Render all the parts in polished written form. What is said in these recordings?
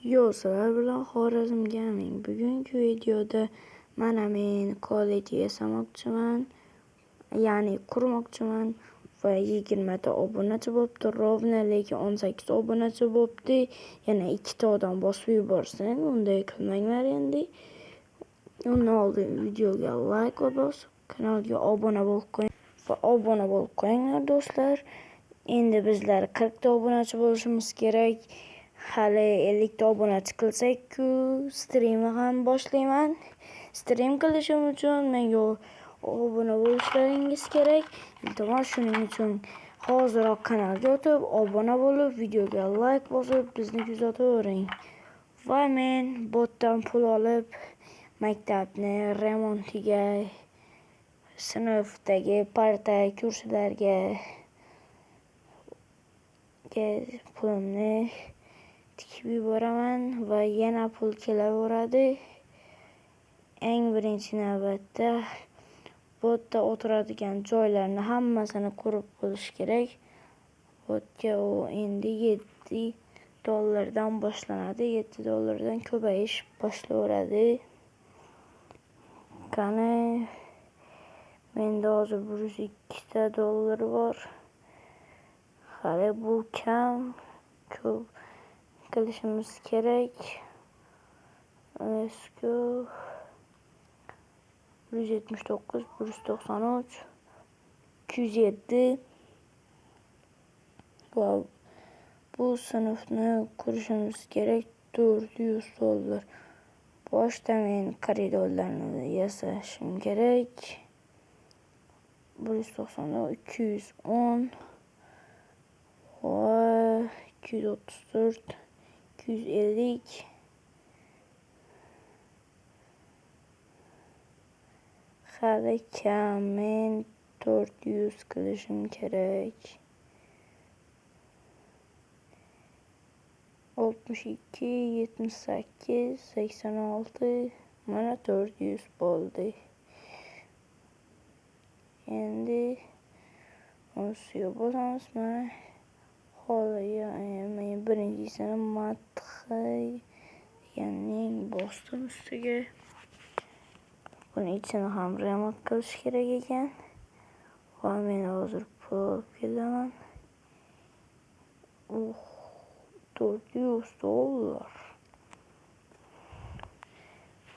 Yo, sizlar bilan Xorazm Gaming. Bugungi videoda mana men college yasamoqchiman, ya'ni qurmoqchiman va 20 ta obunachi bo'pti. Rovna lekin 18 obunachi bo'pti. Yana 2 ta odam bosib yuborsin. Unday qilmanglar endi. Undan oldin videoga like bosib, kanalga obuna bo'lib qo'ying va obuna bo'lib qo'yinglar do'stlar. Endi bizlar 40 ta obunachi bo'lishimiz kerak. Hali 50 ta obunachi qilsak-ku, streamni ham boshlayman. Stream qilishim uchun menga obuna bo'lishlaringiz kerak. Iltimos, shuning uchun hoziroq kanalga o'tib, obuna bo'lib, videoga like bosib, bizni kuzatavering. Va men botdan pul olib, maktabni remontiga, sinfdagi parta kursilarga pulimni tikib yuboraman va yana pul kelaveradi. Eng birinchi navbatda botda o'tiradigan joylarni hammasini qurib bo'lish kerak. Botga u endi $7 boshlanadi. $7 ko'payish boshlayveradi. Qani menda hozir $102 bor. Hali bu kam, ko'p qilishimiz kerak. Let's go. 179, 193, 207 va bu sinfni qurishimiz kerak. $400. Boshda men koridorlarni yasashim kerak. 190, 210 va 234, 250. Hali kam, men 400 qilishim kerak. 62, 78, 86, mana 400 bo'ldi. Endi ustiga bosamiz. Mana hozir men birinchisini madhi deganning bosdim ustiga. Buni ichini ham remont qilish kerak ekan. Va men hozir pul olib kelaman. $400.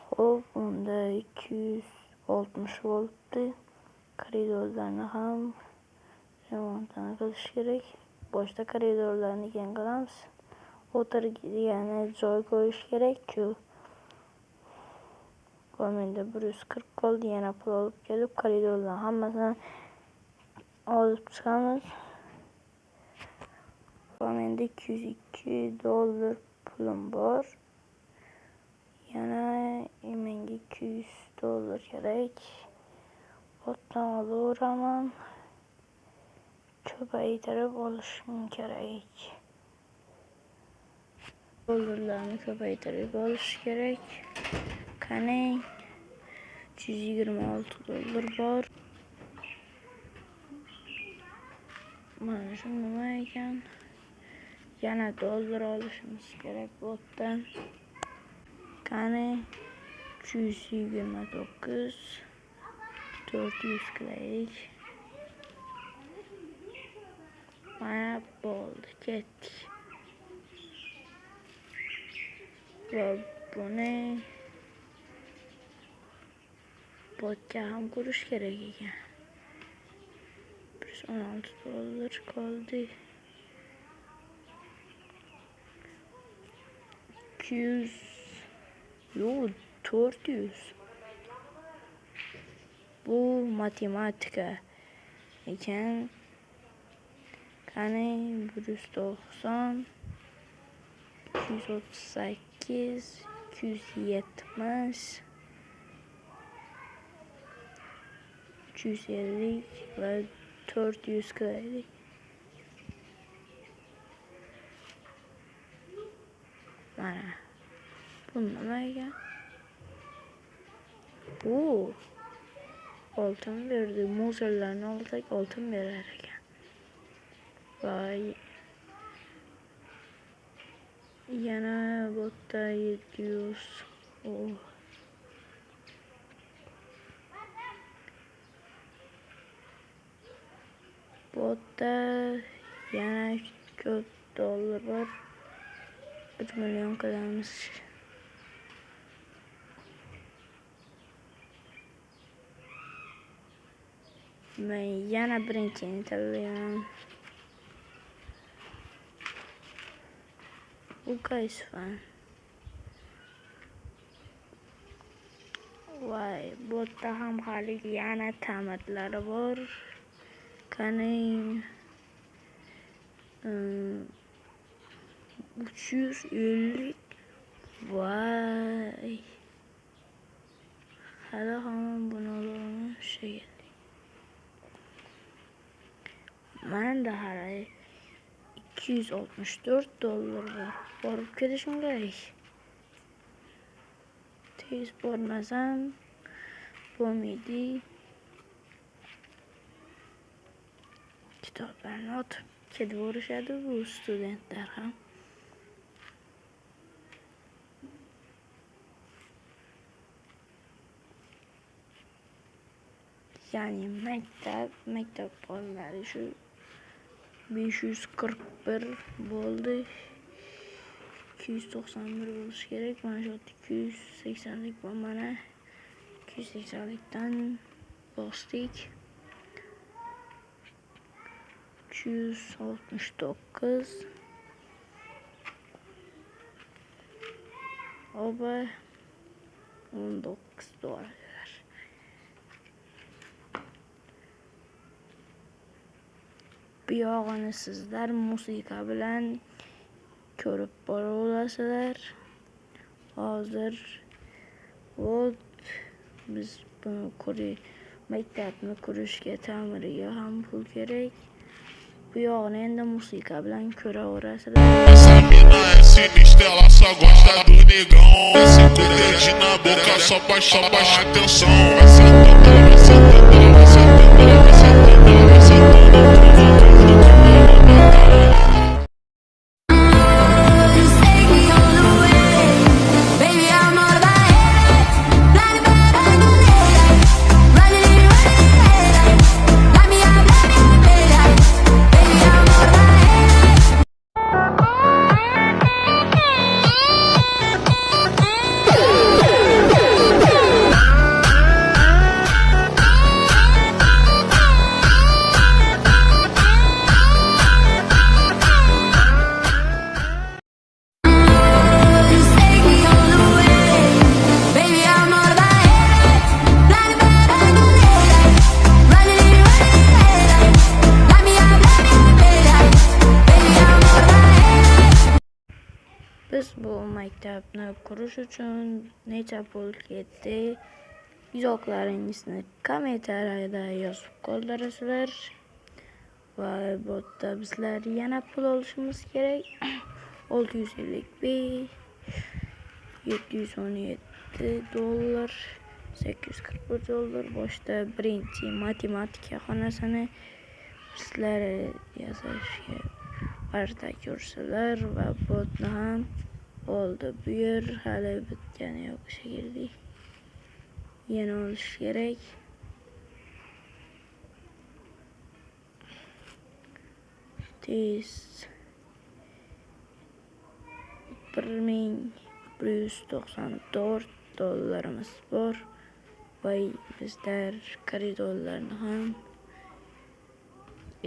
Xo'p, unda 260 bo'libdi. Koridorlarni ham remontini qilish kerak. Boshda koridorlarni keyin qilamiz. O'tirgani joy qo'yish kerak-ku. Va menda 140 qoldi. Yana pul olib kelib, koridorlarni hammasini olib chiqamiz. Va menda $202 pulim bor. Yana menga $200 kerak. Botdan olaveraman. Ko'paytirib olishim kerak. Dollarlarni ko'paytirib olish kerak. Qani $126 bor. Mana shu nima ekan? Yana dollar olishimiz kerak botdan. Qani 229, 400 qilaylik. Mana bo'ldi, ketdik. Va buni botga ham qurish kerak ekan. $116 qoldi. 200, yo'q, 400. Bu matematika ekan. Qani 190, 238, 270, 250 va 400 qilaylik. Mana bu nima ekan? Oltin berdi. Muzorlarni olsak oltin berar ekan. Va yana bot botta 700. Oh. Botta yana ko'p dollar var. 1 million qilamiz. Men yana birinchini tanlayman. Bu qaysi fan? Voy, botta ham hali yana ta'mirlari bor. Qani 350. Voy. Hali hamon buni olamiz. Menda hali 264 dollar var. Borib ketishim kerak. Tez bormasam bo'lmaydi. Kitoblarni otib ketaverishadi bu studentlar ham. Yani maktab bolalari shu 541 bo'ldi. 291 bo'lishi kerak. Mana shu 280lik bor mana. 280likdan bosdik. 269 oba 19 dollar. Bu yog'ini sizlar musiqa bilan ko'rib bora olasizlar. Hozir biz buni maktabni qurishga, ta'miriga ham pul kerak. Bu yog'ini endi musiqa bilan ko'raverasizlar. Essa mina é sinistra, ela só gosta do negão. Cinco dedinhos na boca só pra chamar a atenção. Vai sentando, vai sentando, vai sentando, vai sentando, vai sentando. Biz bu maktabni qurish uchun necha pul ketdi? Izohlaringizni kommentariyada yozib qoldirasizlar. Va botta bizlar yana pul olishimiz kerak. 655 717 dollar 841 dollar. Boshda birinchi matematika xonasini bizlar yozishga qarta ko'rsalar va botni ham oldi. Bu yer hali bitgani yo'q shekilli. Yana olish kerak. Test 1194 dollarimiz bor. Va bizlar koridorlarni ham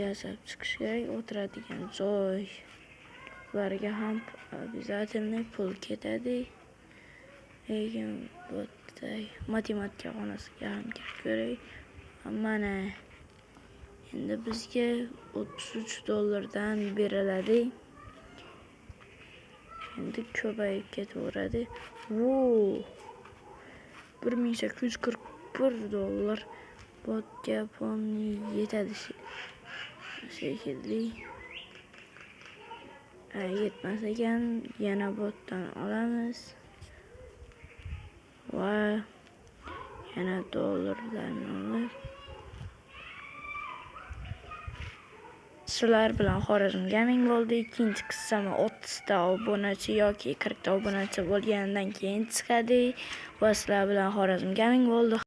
yasab chiqish kerak. O'tiradigan joy ularga ham обязательно pul ketadi. Lekin matematika xonasiga ham kirish kerak. Mana endi bizga 33 dollardan beriladi. Endi ko'payib ketaveradi. 1841 dollar botga pomni yetadi shekilli. Yetmas ekan yana botdan olamiz va yana dollarlarni olib Shular bilan Xorazm Gaming bo'ldi. Ikkinchi qissami 30 ta obunachi yoki 40 ta obunachi bo'lganidan keyin chiqadi. Va sizlar bilan Xorazm Gaming bo'ldi.